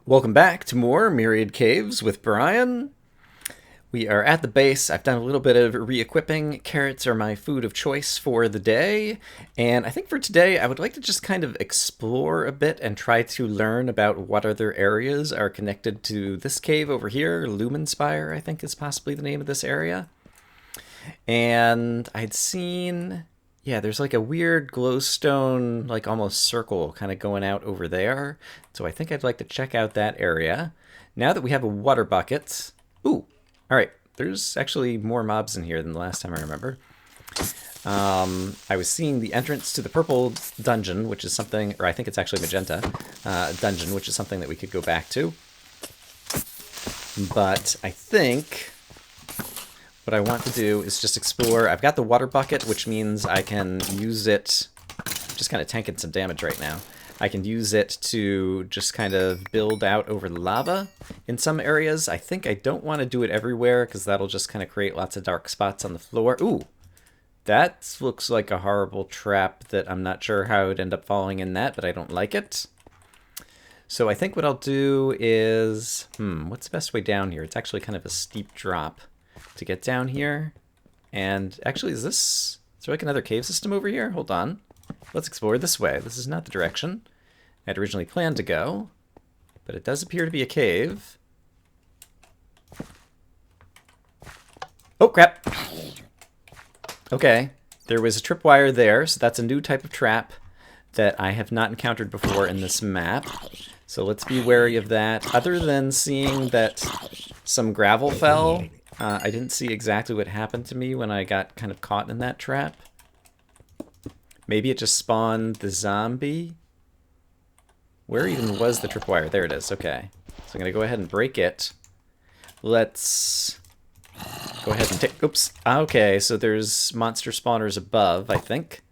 Welcome back to more Myriad Caves with Brian. We are at the base. I've done a little bit of re-equipping. Carrots are my food of choice for the day. And I think for today, I would like to just kind of explore a bit and try to learn about what other areas are connected to this cave over here. Lumenspire, I think, is possibly the name of this area. And I'd seen, yeah, there's like a weird glowstone, like almost circle kind of going out over there. So I think I'd like to check out that area. Now that we have a water bucket. Ooh, all right. There's actually more mobs in here than the last time I remember. I was seeing the entrance to the purple dungeon, which is something, or I think it's actually magenta dungeon, which is something that we could go back to. But I think what I want to do is just explore. I've got the water bucket, which means I can use it, just kind of tanking some damage right now. I can use it to just kind of build out over the lava in some areas. I think I don't want to do it everywhere because that'll just kind of create lots of dark spots on the floor. Ooh, that looks like a horrible trap that I'm not sure how I would end up falling in that, but I don't like it. So I think what I'll do is, what's the best way down here? It's actually kind of a steep drop to get down here. And actually, is there like another cave system over here? Hold on. Let's explore this way. This is not the direction I'd originally planned to go, but it does appear to be a cave. Oh, crap. Okay, there was a tripwire there, so that's a new type of trap that I have not encountered before in this map. So let's be wary of that. Other than seeing that some gravel fell, I didn't see exactly what happened to me when I got kind of caught in that trap. Maybe it just spawned the zombie. Where even was the tripwire? There it is. Okay. So I'm going to go ahead and break it. Let's go ahead and take... Oops. Okay, so there's monster spawners above, I think.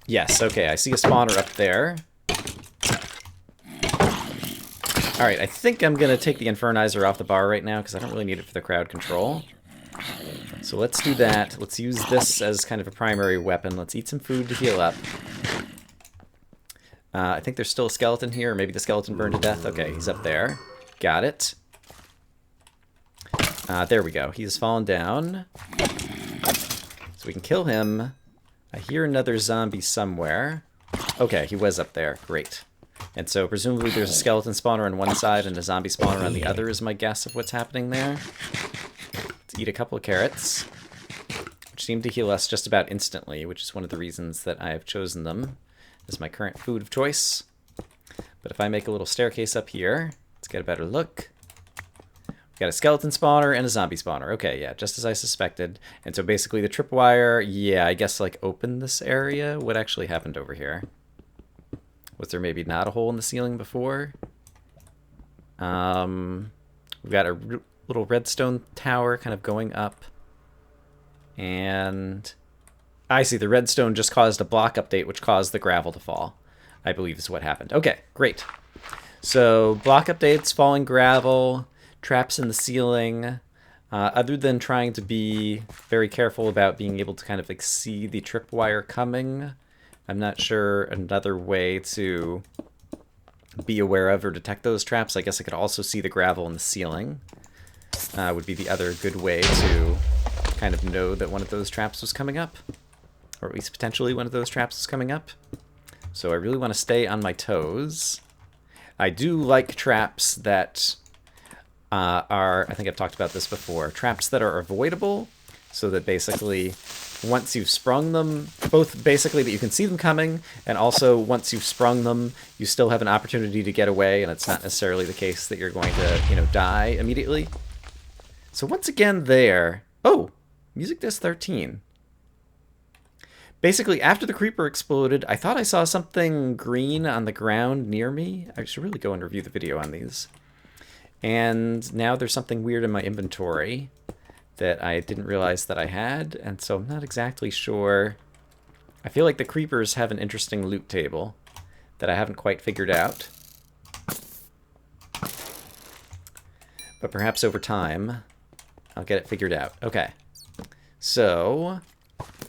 Yes, okay. I see a spawner up there. Alright, I think I'm going to take the Infernizer off the bar right now because I don't really need it for the crowd control. So let's do that. Let's use this as kind of a primary weapon. Let's eat some food to heal up. I think there's still a skeleton here, or maybe the skeleton burned to death. Okay, he's up there. Got it. There we go. He's fallen down. So we can kill him. I hear another zombie somewhere. Okay, he was up there. Great. And so presumably there's a skeleton spawner on one side and a zombie spawner on the other is my guess of what's happening there. Let's eat a couple of carrots, which seem to heal us just about instantly, which is one of the reasons that I have chosen them as my current food of choice. But if I make a little staircase up here, let's get a better look. We've got a skeleton spawner and a zombie spawner. Okay, yeah, just as I suspected. And so basically the tripwire, yeah, I guess like open this area. What actually happened over here? Was there maybe not a hole in the ceiling before? We've got a little redstone tower kind of going up. And I see the redstone just caused a block update, which caused the gravel to fall, I believe is what happened. Okay, great. So block updates, falling gravel, traps in the ceiling. Other than trying to be very careful about being able to kind of like see the tripwire coming, I'm not sure another way to be aware of or detect those traps. I guess I could also see the gravel in the ceiling. Would be the other good way to kind of know that one of those traps was coming up. Or at least potentially one of those traps is coming up. So I really want to stay on my toes. I do like traps that are, I think I've talked about this before, traps that are avoidable, so that basically once you've sprung them, both basically that you can see them coming, and also once you've sprung them, you still have an opportunity to get away, and it's not necessarily the case that you're going to, die immediately. So once again there, oh, music disc 13. Basically, after the creeper exploded, I thought I saw something green on the ground near me. I should really go and review the video on these. And now there's something weird in my inventory that I didn't realize that I had, and so I'm not exactly sure. I feel like the creepers have an interesting loot table that I haven't quite figured out. But perhaps over time, I'll get it figured out. Okay. So,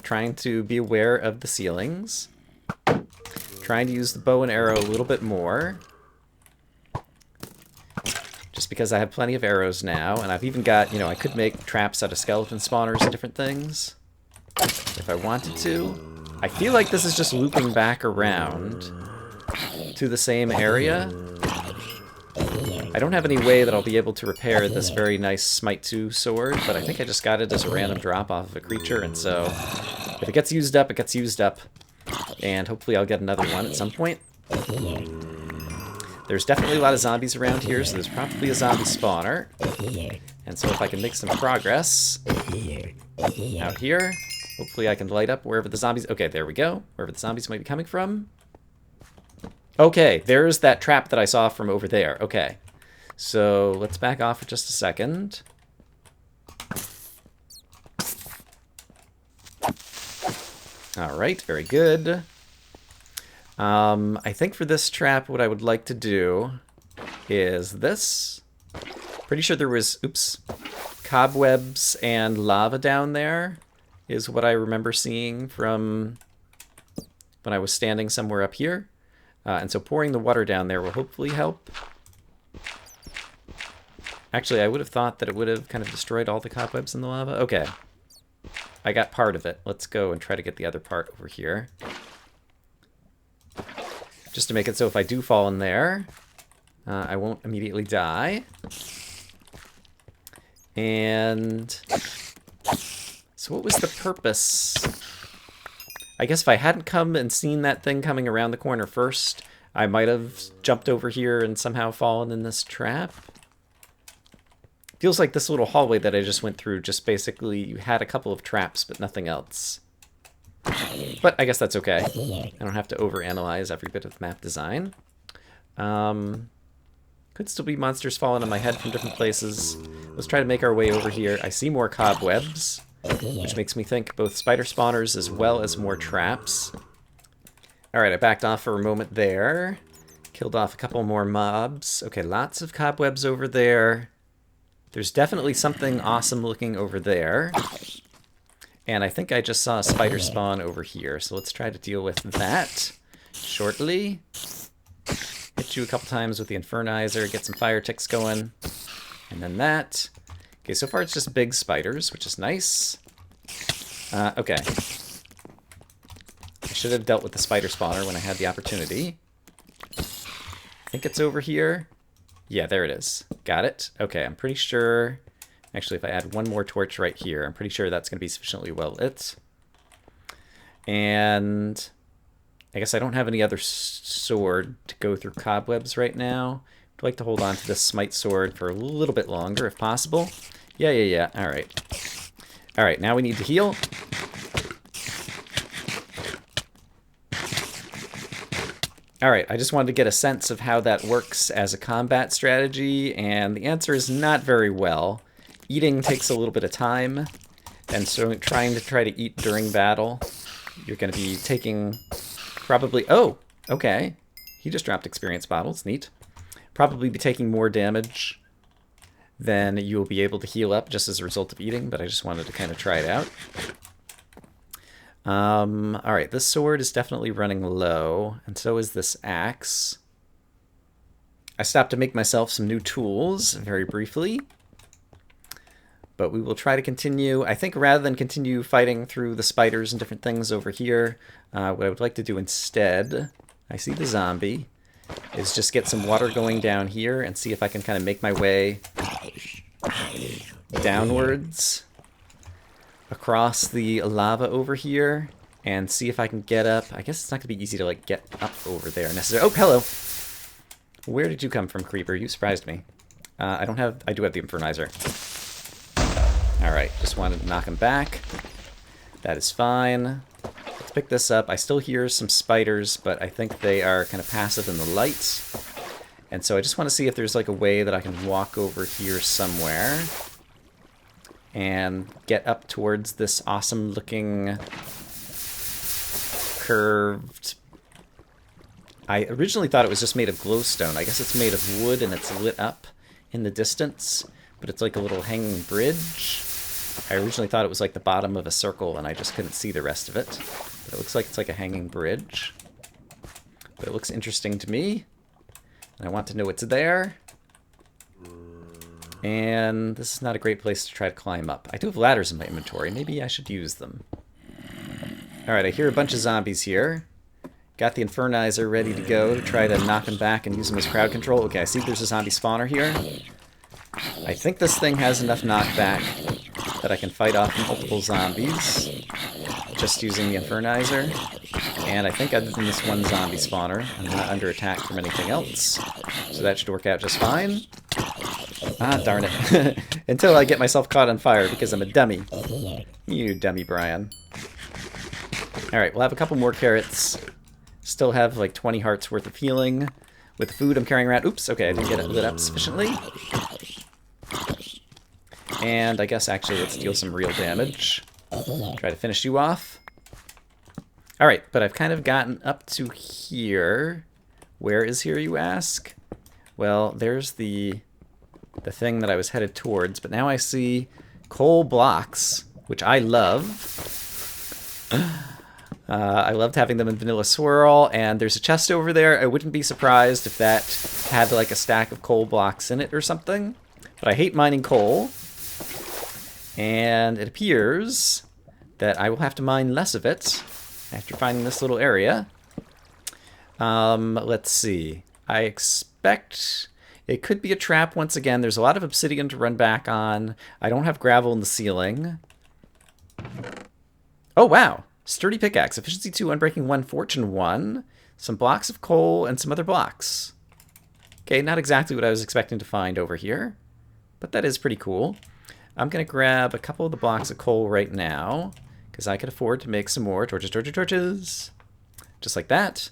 trying to be aware of the ceilings. trying to use the bow and arrow a little bit more. Just because I have plenty of arrows now, and I've even got, you know, I could make traps out of skeleton spawners and different things if I wanted to. I feel like this is just looping back around to the same area. I don't have any way that I'll be able to repair this very nice Smite 2 sword, but I think I just got it as a random drop off of a creature, and so if it gets used up, it gets used up. And hopefully I'll get another one at some point. There's definitely a lot of zombies around here, so there's probably a zombie spawner. And so if I can make some progress out here, hopefully I can light up wherever the zombies... Okay, there we go. Wherever the zombies might be coming from. Okay, there's that trap that I saw from over there. Okay, so let's back off for just a second. All right, very good. I think for this trap, what I would like to do is this. Pretty sure there was, oops, cobwebs and lava down there is what I remember seeing from when I was standing somewhere up here. And so pouring the water down there will hopefully help. Actually, I would have thought that it would have kind of destroyed all the cobwebs in the lava. Okay. I got part of it. Let's go and try to get the other part over here. Just to make it so if I do fall in there, I won't immediately die. And so what was the purpose? I guess if I hadn't come and seen that thing coming around the corner first, I might have jumped over here and somehow fallen in this trap. Feels like this little hallway that I just went through just basically had a couple of traps, but nothing else. But I guess that's okay. I don't have to overanalyze every bit of map design. Could still be monsters falling on my head from different places. Let's try to make our way over here. I see more cobwebs, which makes me think both spider spawners as well as more traps. Alright, I backed off for a moment there. Killed off a couple more mobs. Okay, lots of cobwebs over there. There's definitely something awesome looking over there. And I think I just saw a spider spawn over here, so let's try to deal with that shortly. Hit you a couple times with the Infernizer, get some fire ticks going. And then that. Okay, so far it's just big spiders, which is nice. Okay. I should have dealt with the spider spawner when I had the opportunity. I think it's over here. Yeah, there it is. Got it. Okay, I'm pretty sure... Actually, if I add one more torch right here, I'm pretty sure that's going to be sufficiently well lit. And I guess I don't have any other sword to go through cobwebs right now. I'd like to hold on to this smite sword for a little bit longer, if possible. Yeah. All right. All right, now we need to heal. All right, I just wanted to get a sense of how that works as a combat strategy, and the answer is not very well. Eating takes a little bit of time, and so trying to eat during battle, you're going to be taking probably... Oh, okay. He just dropped experience bottles. Neat. Probably be taking more damage than you'll be able to heal up just as a result of eating, but I just wanted to kind of try it out. All right, this sword is definitely running low, and so is this axe. I stopped to make myself some new tools very briefly, but we will try to continue. I think rather than continue fighting through the spiders and different things over here, what I would like to do instead, I see the zombie, is just get some water going down here and see if I can kind of make my way downwards across the lava over here and see if I can get up. I guess it's not going to be easy to like get up over there necessarily. Oh, hello. Where did you come from, creeper? You surprised me. I do have the Infernizer. All right, just wanted to knock him back. That is fine. Let's pick this up. I still hear some spiders, but I think they are kind of passive in the light. And so I just want to see if there's like a way that I can walk over here somewhere and get up towards this awesome looking curved... I originally thought it was just made of glowstone. I guess it's made of wood and it's lit up in the distance, but it's like a little hanging bridge. I originally thought it was like the bottom of a circle and I just couldn't see the rest of it. But it looks like it's like a hanging bridge. but it looks interesting to me. And I want to know what's there. And this is not a great place to try to climb up. I do have ladders in my inventory. Maybe I should use them. Alright, I hear a bunch of zombies here. Got the Infernizer ready to go to try to knock them back and use them as crowd control. Okay, I see there's a zombie spawner here. I think this thing has enough knockback that I can fight off multiple zombies just using the Infernizer. And I think other than this one zombie spawner, I'm not under attack from anything else. So that should work out just fine. Ah, darn it. Until I get myself caught on fire because I'm a dummy. You dummy, Brian. Alright, we'll have a couple more carrots. Still have like 20 hearts worth of healing with the food I'm carrying around. Oops, okay, I didn't get it lit up sufficiently. And I guess actually let's deal some real damage. Try to finish you off. Alright, but I've kind of gotten up to here. Where is here, you ask? Well, there's the thing that I was headed towards, but now I see coal blocks, which I love. I loved having them in Vanilla Swirl, and there's a chest over there. I wouldn't be surprised if that had like a stack of coal blocks in it or something. But I hate mining coal, and it appears that I will have to mine less of it after finding this little area. Let's see. I expect it could be a trap once again. There's a lot of obsidian to run back on. I don't have gravel in the ceiling. Oh, wow. Sturdy pickaxe. Efficiency 2, Unbreaking 1, Fortune 1. Some blocks of coal and some other blocks. Okay, not exactly what I was expecting to find over here, but that is pretty cool. I'm going to grab a couple of the blocks of coal right now, because I could afford to make some more torches, torches, torches. Just like that.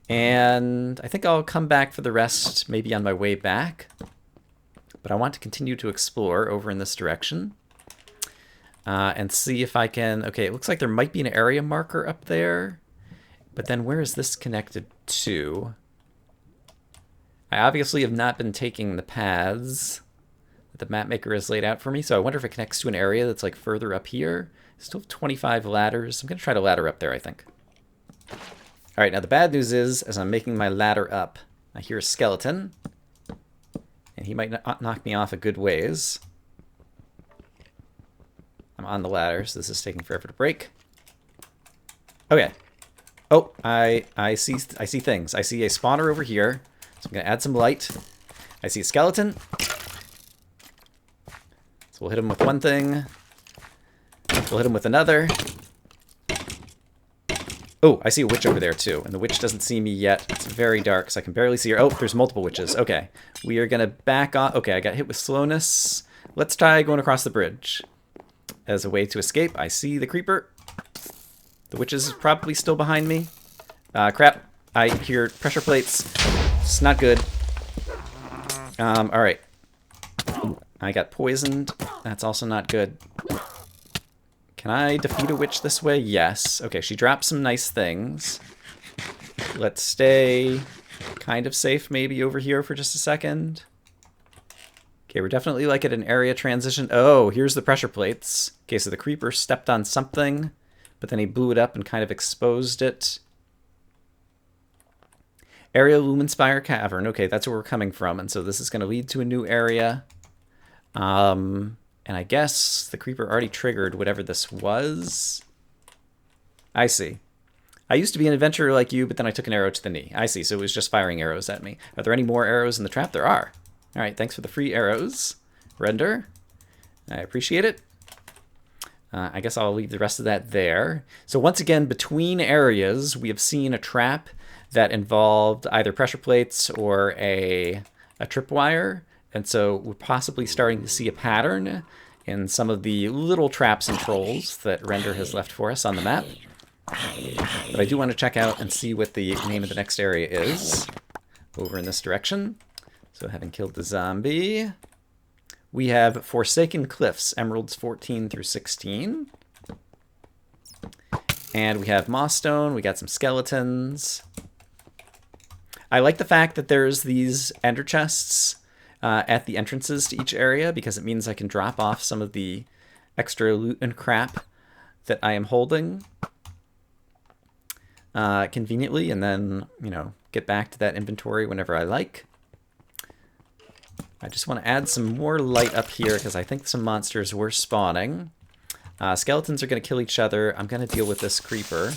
And I think I'll come back for the rest maybe on my way back. But I want to continue to explore over in this direction. And see if I can... Okay, it looks like there might be an area marker up there. But then where is this connected to? I obviously have not been taking the paths that the map maker has laid out for me. So I wonder if it connects to an area that's like further up here. Still have 25 ladders. I'm going to try to ladder up there, I think. Alright, now the bad news is, as I'm making my ladder up, I hear a skeleton. And he might knock me off a good ways. I'm on the ladder, so this is taking forever to break. Okay. Oh, I see things. I see a spawner over here, so I'm going to add some light. I see a skeleton. So we'll hit him with one thing. We'll hit him with another. Oh, I see a witch over there too, and the witch doesn't see me yet. It's very dark, so I can barely see her. Oh, there's multiple witches. Okay, we are going to back off. Okay, I got hit with slowness. Let's try going across the bridge. As a way to escape, I see the creeper. The witch is probably still behind me. Crap, I hear pressure plates. It's not good. Alright. I got poisoned. That's also not good. Can I defeat a witch this way? Yes. Okay, she dropped some nice things. Let's stay kind of safe maybe over here for just a second. Okay, we're definitely like at an area transition. Oh, here's the pressure plates. Okay, so the creeper stepped on something, but then he blew it up and kind of exposed it. Area Lumenspire Cavern. Okay, that's where we're coming from, and so this is going to lead to a new area. And I guess the creeper already triggered whatever this was. I see. I used to be an adventurer like you, but then I took an arrow to the knee. I see, so it was just firing arrows at me. Are there any more arrows in the trap? There are. All right, thanks for the free arrows, Render. I appreciate it. I guess I'll leave the rest of that there. So once again, between areas, we have seen a trap that involved either pressure plates or a tripwire. And so we're possibly starting to see a pattern in some of the little traps and trolls that Render has left for us on the map. But I do want to check out and see what the name of the next area is over in this direction. So having killed the zombie, we have Forsaken Cliffs, Emeralds 14 through 16. And we have Mossstone, we got some skeletons. I like the fact that there's these ender chests at the entrances to each area, because it means I can drop off some of the extra loot and crap that I am holding. conveniently, and then, you know, get back to that inventory whenever I like. I just want to add some more light up here because I think some monsters were spawning. Skeletons are going to kill each other. I'm going to deal with this creeper.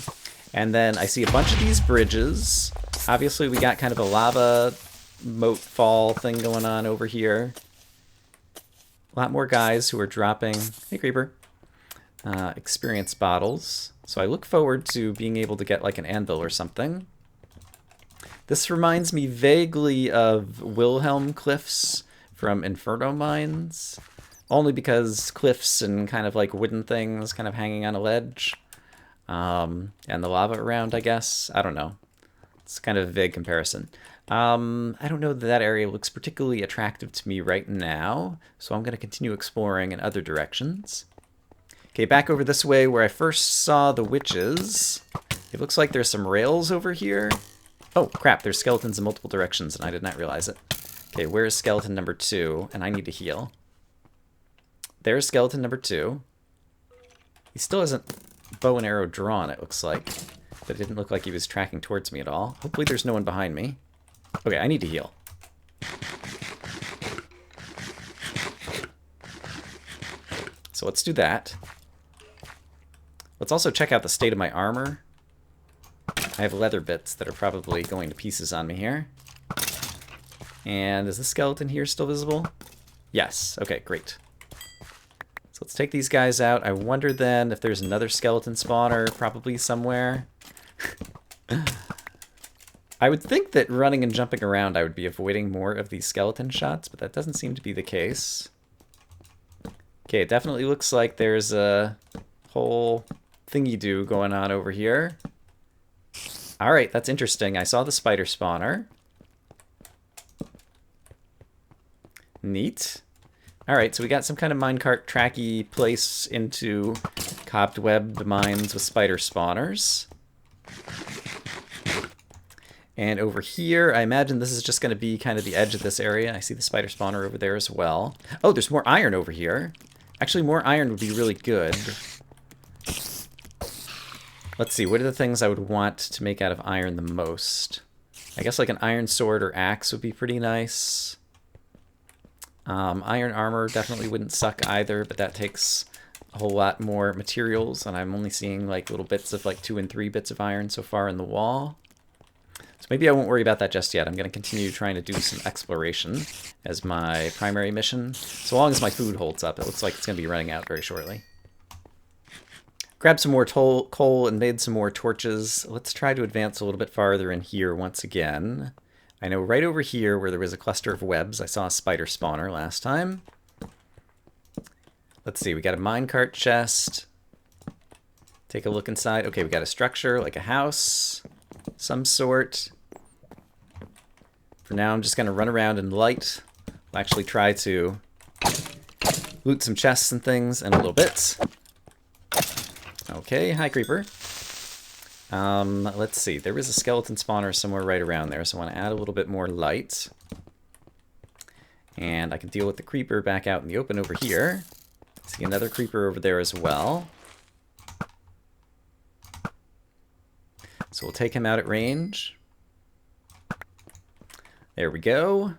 And then I see a bunch of these bridges. Obviously, we got kind of a lava moat fall thing going on over here. A lot more guys who are dropping, hey creeper, experience bottles. So I look forward to being able to get like an anvil or something. This reminds me vaguely of Wilhelm Cliffs from Inferno Mines, only because cliffs and kind of like wooden things kind of hanging on a ledge, and the lava around, I guess. I don't know. It's kind of a vague comparison. I don't know that that area looks particularly attractive to me right now, so I'm going to continue exploring in other directions. Okay, back over this way where I first saw the witches. It looks like there's some rails over here. Oh, crap, there's skeletons in multiple directions, and I did not realize it. Okay, where's skeleton number 2? And I need to heal. There's skeleton number 2. He still hasn't bow and arrow drawn, it looks like. But it didn't look like he was tracking towards me at all. Hopefully there's no one behind me. Okay, I need to heal. So let's do that. Let's also check out the state of my armor. I have leather bits that are probably going to pieces on me here. And is the skeleton here still visible? Yes. Okay, great. So let's take these guys out. I wonder then if there's another skeleton spawner probably somewhere. I would think that running and jumping around I would be avoiding more of these skeleton shots, but that doesn't seem to be the case. Okay, it definitely looks like there's a whole thingy-do going on over here. Alright, that's interesting. I saw the spider spawner. Neat. Alright, so we got some kind of minecart tracky place into cobwebbed mines with spider spawners. And over here, I imagine this is just going to be kind of the edge of this area. I see the spider spawner over there as well. Oh, there's more iron over here. Actually, more iron would be really good. Let's see, what are the things I would want to make out of iron the most? I guess like an iron sword or axe would be pretty nice. Iron armor definitely wouldn't suck either, but that takes a whole lot more materials, and I'm only seeing like little bits of like 2 and 3 bits of iron so far in the wall. So maybe I won't worry about that just yet. I'm going to continue trying to do some exploration as my primary mission. So long as my food holds up, it looks like it's going to be running out very shortly. Grabbed some more coal and made some more torches. Let's try to advance a little bit farther in here once again. I know right over here where there was a cluster of webs, I saw a spider spawner last time. Let's see, we got a minecart chest. Take a look inside. Okay, we got a structure, like a house, some sort. For now, I'm just going to run around and light. I'll actually try to loot some chests and things in a little bit. Okay, hi creeper. Let's see, there was a skeleton spawner somewhere right around there, so I want to add a little bit more light. And I can deal with the creeper back out in the open over here. See another creeper over there as well. So we'll take him out at range. There we go.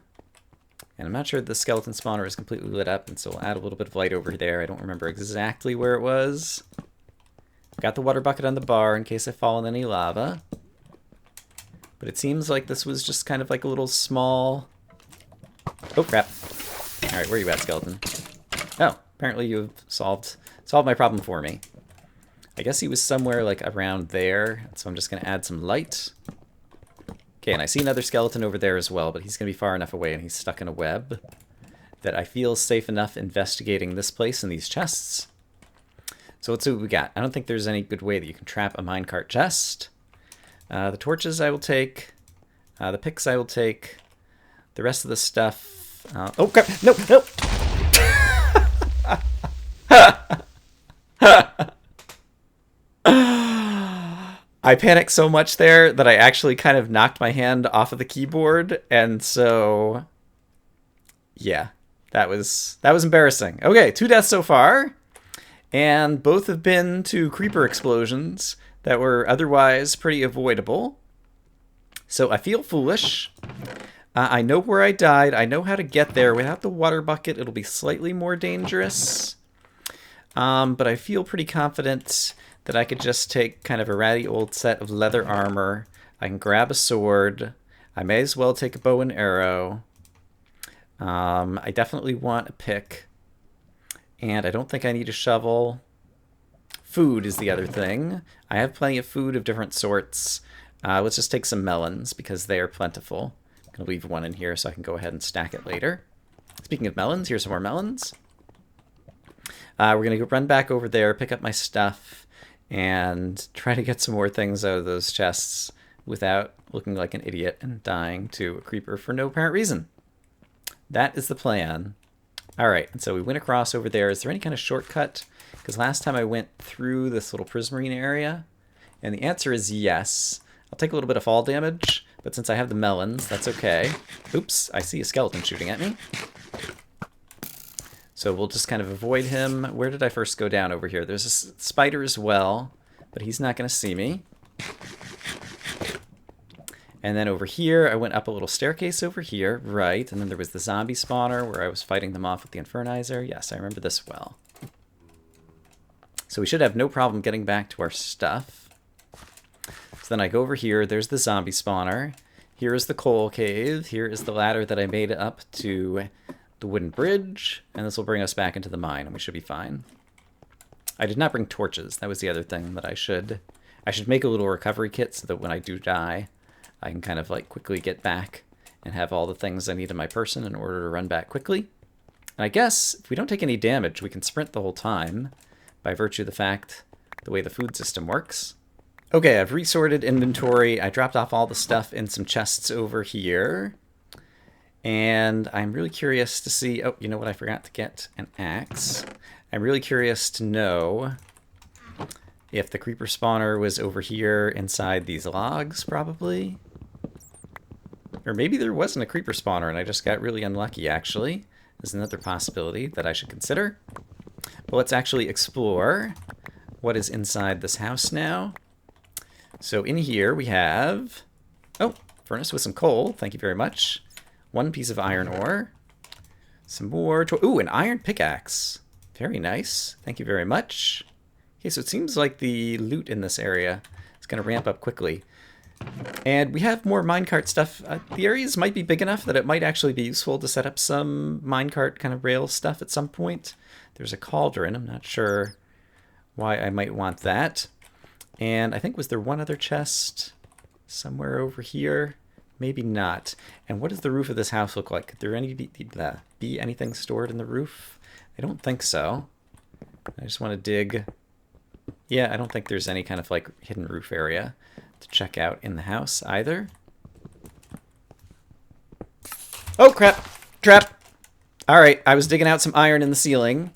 And I'm not sure the skeleton spawner is completely lit up, and so we'll add a little bit of light over there. I don't remember exactly where it was. Got the water bucket on the bar in case I fall in any lava. But it seems like this was just kind of like a little small... Oh, crap. Alright, where are you at, skeleton? Oh, apparently you've solved my problem for me. I guess he was somewhere like around there, so I'm just going to add some light. Okay, and I see another skeleton over there as well, but he's going to be far enough away and he's stuck in a web that I feel safe enough investigating this place and these chests. So let's see what we got. I don't think there's any good way that you can trap a minecart chest. The torches I will take. The picks I will take. The rest of the stuff... oh, crap! No! No! I panicked so much there that I actually kind of knocked my hand off of the keyboard, and so... yeah, that was embarrassing. Okay, 2 deaths so far. And both have been to creeper explosions that were otherwise pretty avoidable. So I feel foolish. I know where I died. I know how to get there. Without the water bucket, it'll be slightly more dangerous. But I feel pretty confident that I could just take kind of a ratty old set of leather armor. I can grab a sword. I may as well take a bow and arrow. I definitely want a pick. And I don't think I need a shovel. Food is the other thing. I have plenty of food of different sorts. Let's just take some melons because they are plentiful. I'm going to leave one in here so I can go ahead and stack it later. Speaking of melons, here's some more melons. We're going to run back over there, pick up my stuff, and try to get some more things out of those chests without looking like an idiot and dying to a creeper for no apparent reason. That is the plan. All right, and so we went across over there. Is there any kind of shortcut? Because last time I went through this little prismarine area, and the answer is yes. I'll take a little bit of fall damage, but since I have the melons, that's okay. Oops, I see a skeleton shooting at me. So we'll just kind of avoid him. Where did I first go down over here? There's a spider as well, but he's not going to see me. And then over here, I went up a little staircase over here, right, and then there was the zombie spawner where I was fighting them off with the infernizer. Yes, I remember this well. So we should have no problem getting back to our stuff. So then I go over here, there's the zombie spawner. Here is the coal cave. Here is the ladder that I made up to the wooden bridge, and this will bring us back into the mine, and we should be fine. I did not bring torches. That was the other thing that I should make a little recovery kit so that when I do die, I can kind of like quickly get back and have all the things I need in my person in order to run back quickly. And I guess if we don't take any damage, we can sprint the whole time by virtue of the fact the way the food system works. Okay, I've resorted inventory. I dropped off all the stuff in some chests over here. And I'm really curious to see... Oh, you know what? I forgot to get an axe. I'm really curious to know if the creeper spawner was over here inside these logs, probably. Or maybe there wasn't a creeper spawner and I just got really unlucky, actually. There's another possibility that I should consider. But let's actually explore what is inside this house now. So in here we have... Oh, furnace with some coal. Thank you very much. One piece of iron ore. Some more... Ooh, an iron pickaxe. Very nice. Thank you very much. Okay, so it seems like the loot in this area is going to ramp up quickly. And we have more minecart stuff. The areas might be big enough that it might actually be useful to set up some minecart kind of rail stuff at some point. There's a cauldron. I'm not sure why I might want that. And I think, was there one other chest somewhere over here? Maybe not. And what does the roof of this house look like? Could there be anything stored in the roof? I don't think so. I just want to dig. Yeah, I don't think there's any kind of like hidden roof area to check out in the house either. Oh, crap. Trap. All right, I was digging out some iron in the ceiling.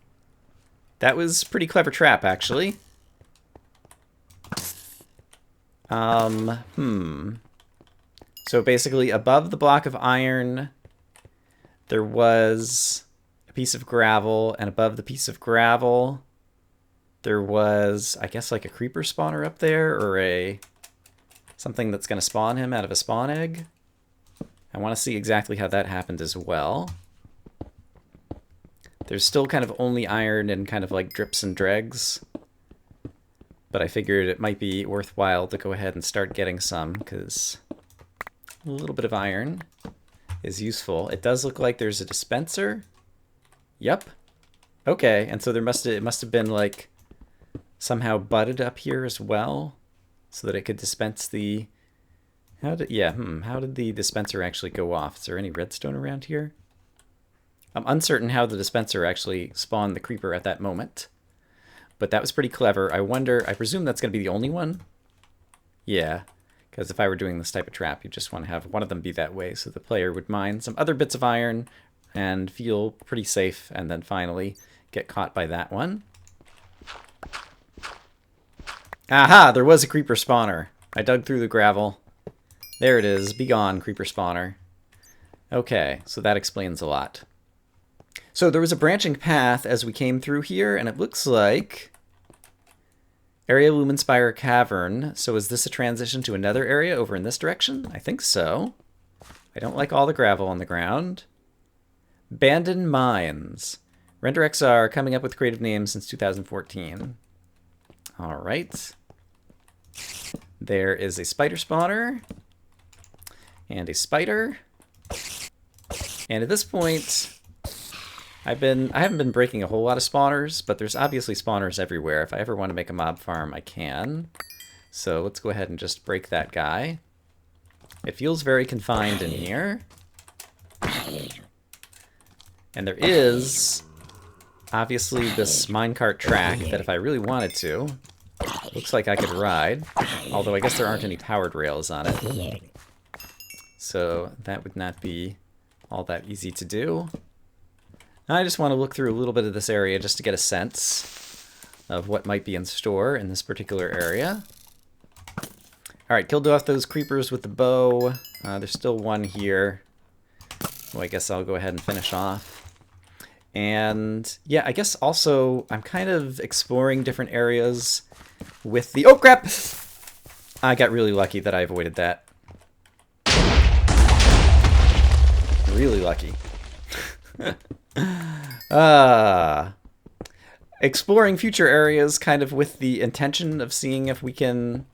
That was pretty clever trap, actually. So basically, above the block of iron, there was a piece of gravel, and above the piece of gravel, there was, I guess, like a creeper spawner up there, or something that's going to spawn him out of a spawn egg. I want to see exactly how that happened as well. There's still kind of only iron and kind of like drips and dregs. But I figured it might be worthwhile to go ahead and start getting some, because a little bit of iron is useful. It does look like there's a dispenser. Yep. Okay, and so it must have been like somehow butted up here as well, so that it could dispense the... how did the dispenser actually go off? Is there any redstone around here? I'm uncertain how the dispenser actually spawned the creeper at that moment. But that was pretty clever. I presume that's going to be the only one? Yeah, because if I were doing this type of trap, you just want to have one of them be that way, so the player would mine some other bits of iron and feel pretty safe, and then finally get caught by that one. Aha! There was a creeper spawner. I dug through the gravel. There it is. Be gone, creeper spawner. Okay, so that explains a lot. So there was a branching path as we came through here, and it looks like Area Lumenspire Cavern. So is this a transition to another area over in this direction? I think so. I don't like all the gravel on the ground. Abandoned Mines. RenderXR coming up with creative names since 2014. All right. There is a spider spawner. And a spider. And at this point, I haven't been breaking a whole lot of spawners, but there's obviously spawners everywhere. If I ever want to make a mob farm, I can. So let's go ahead and just break that guy. It feels very confined in here. And there is obviously this minecart track that if I really wanted to, looks like I could ride. Although I guess there aren't any powered rails on it. So that would not be all that easy to do. I just want to look through a little bit of this area just to get a sense of what might be in store in this particular area. Alright, killed off those creepers with the bow. There's still one here. So I guess I'll go ahead and finish off. And yeah, I guess also I'm kind of exploring different areas with the... Oh crap! I got really lucky that I avoided that. Really lucky. Exploring future areas kind of with the intention of seeing if we can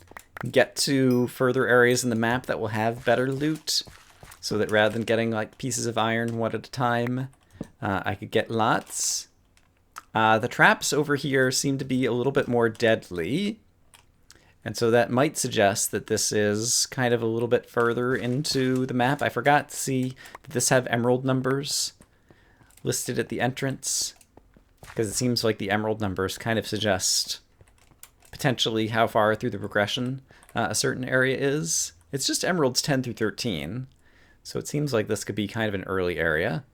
get to further areas in the map that will have better loot, so that rather than getting like pieces of iron one at a time, I could get lots. The traps over here seem to be a little bit more deadly, and so that might suggest that this is kind of a little bit further into the map. I forgot to see, did this have emerald numbers listed at the entrance? Because it seems like the emerald numbers kind of suggest potentially how far through the progression a certain area is. It's just emeralds 10 through 13, so it seems like this could be kind of an early area.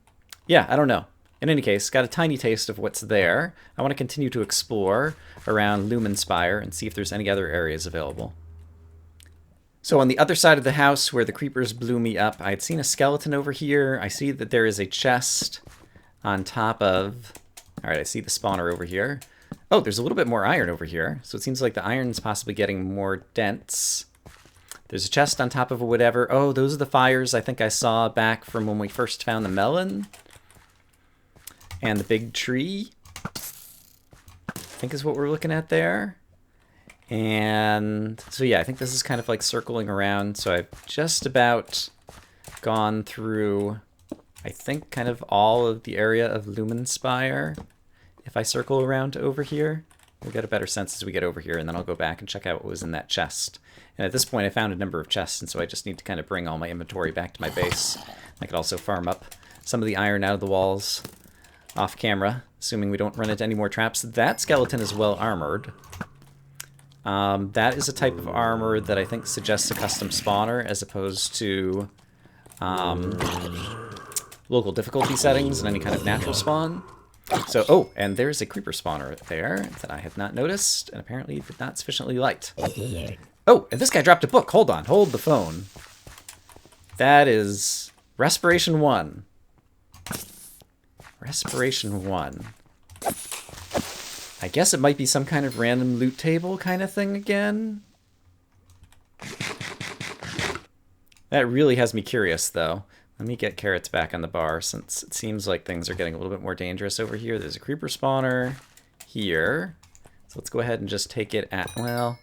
Yeah, I don't know. In any case, got a tiny taste of what's there. I want to continue to explore around Lumenspire and see if there's any other areas available. So on the other side of the house where the creepers blew me up, I had seen a skeleton over here. I see that there is a chest on top of... Alright, I see the spawner over here. Oh, there's a little bit more iron over here. So it seems like the iron's possibly getting more dense. There's a chest on top of whatever. Oh, those are the fires I think I saw back from when we first found the melon. And the big tree, I think is what we're looking at there. And so yeah, I think this is kind of like circling around. So I've just about gone through, I think, kind of all of the area of Lumenspire. If I circle around over here, we'll get a better sense as we get over here, and then I'll go back and check out what was in that chest. And at this point, I found a number of chests, and so I just need to kind of bring all my inventory back to my base. I could also farm up some of the iron out of the walls off camera, assuming we don't run into any more traps. That skeleton is well armored. That is a type of armor that I think suggests a custom spawner as opposed to local difficulty settings and any kind of natural spawn. So, oh, and there's a creeper spawner there that I had not noticed and apparently did not sufficiently light. Oh, and this guy dropped a book. Hold on, hold the phone. That is Respiration 1. Respiration 1. I guess it might be some kind of random loot table kind of thing again. That really has me curious, though. Let me get carrots back on the bar, since it seems like things are getting a little bit more dangerous over here. There's a creeper spawner here. So let's go ahead and just take it at, well,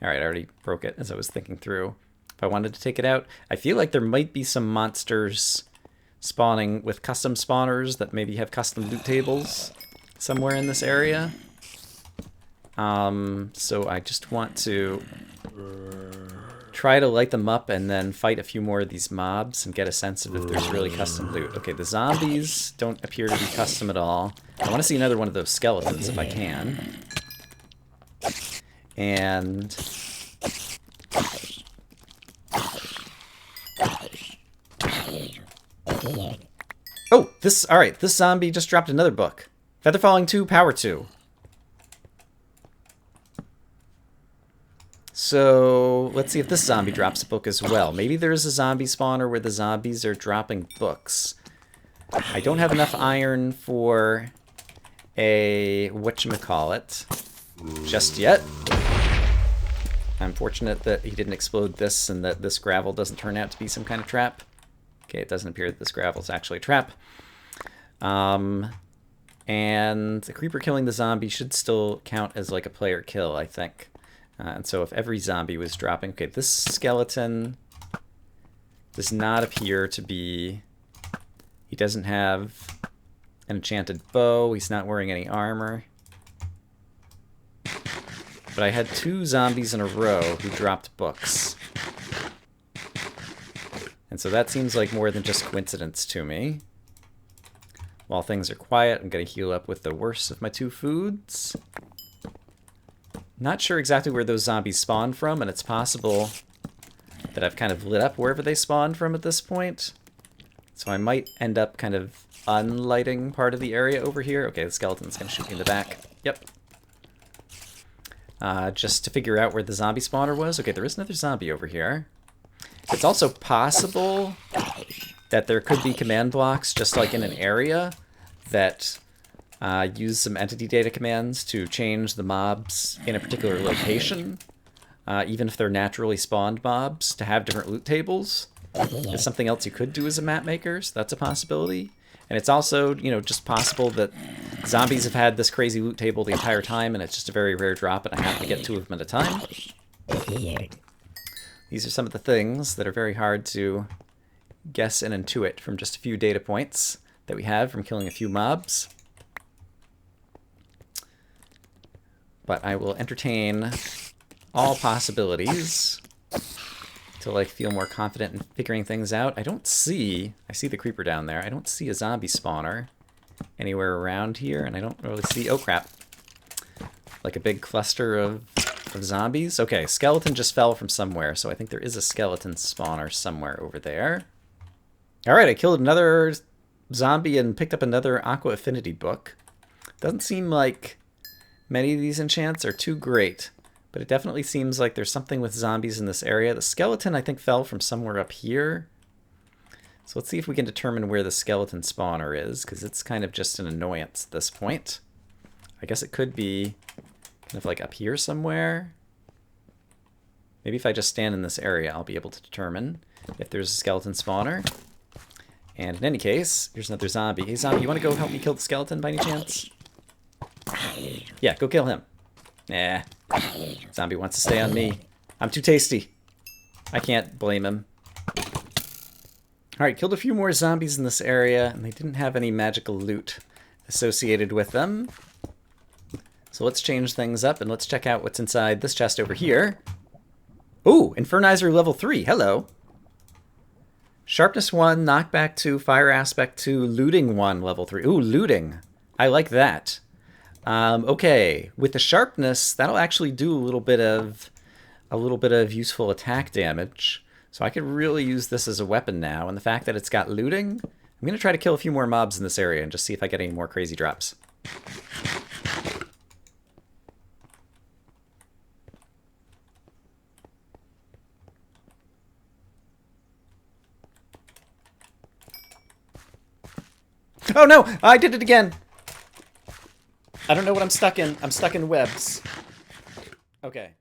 alright, I already broke it as I was thinking through. If I wanted to take it out, I feel like there might be some monsters spawning with custom spawners that maybe have custom loot tables somewhere in this area. So I just want to try to light them up and then fight a few more of these mobs and get a sense of if there's really custom loot. Okay, the zombies don't appear to be custom at all. I want to see another one of those skeletons if I can. And... oh, alright, this zombie just dropped another book. Feather Falling 2, Power 2. So, let's see if this zombie drops a book as well. Maybe there's a zombie spawner where the zombies are dropping books. I don't have enough iron for a whatchamacallit just yet. I'm fortunate that he didn't explode this and that this gravel doesn't turn out to be some kind of trap. Okay, it doesn't appear that this gravel is actually a trap. And the creeper killing the zombie should still count as like a player kill, I think. And so if every zombie was dropping... Okay, this skeleton does not appear to be... He doesn't have an enchanted bow. He's not wearing any armor. But I had 2 zombies in a row who dropped books. And so that seems like more than just coincidence to me. While things are quiet, I'm going to heal up with the worst of my 2 foods. Not sure exactly where those zombies spawned from, and it's possible that I've kind of lit up wherever they spawned from at this point. So I might end up kind of unlighting part of the area over here. Okay, the skeleton's going to shoot me in the back. Yep. Just to figure out where the zombie spawner was. Okay, there is another zombie over here. It's also possible that there could be command blocks just like in an area that use some entity data commands to change the mobs in a particular location, even if they're naturally spawned mobs, to have different loot tables. It's something else you could do as a map maker, so that's a possibility. And it's also, you know, just possible that zombies have had this crazy loot table the entire time, and it's just a very rare drop, and I have to get 2 of them at a time. These are some of the things that are very hard to guess and intuit from just a few data points that we have from killing a few mobs. But I will entertain all possibilities to like feel more confident in figuring things out. I see the creeper down there. I don't see a zombie spawner anywhere around here, and I don't really see, oh crap, like a big cluster of zombies. Okay, skeleton just fell from somewhere, so I think there is a skeleton spawner somewhere over there. Alright, I killed another zombie and picked up another Aqua Affinity book. Doesn't seem like many of these enchants are too great, but it definitely seems like there's something with zombies in this area. The skeleton, I think, fell from somewhere up here. So let's see if we can determine where the skeleton spawner is, because it's kind of just an annoyance at this point. I guess it could be kind of like up here somewhere. Maybe if I just stand in this area, I'll be able to determine if there's a skeleton spawner. And in any case, here's another zombie. Hey, zombie, you want to go help me kill the skeleton by any chance? Yeah, go kill him. Nah. Zombie wants to stay on me. I'm too tasty. I can't blame him. Alright, killed a few more zombies in this area, and they didn't have any magical loot associated with them. So let's change things up, and let's check out what's inside this chest over here. Ooh, Infernizer level 3. Hello. Sharpness 1, Knockback 2, Fire Aspect 2, Looting 1, level 3. Ooh, Looting. I like that. Okay, with the sharpness, that'll actually do a little bit of useful attack damage. So I could really use this as a weapon now, and the fact that it's got looting, I'm going to try to kill a few more mobs in this area and just see if I get any more crazy drops. Oh no! I did it again! I don't know what I'm stuck in. I'm stuck in webs. Okay.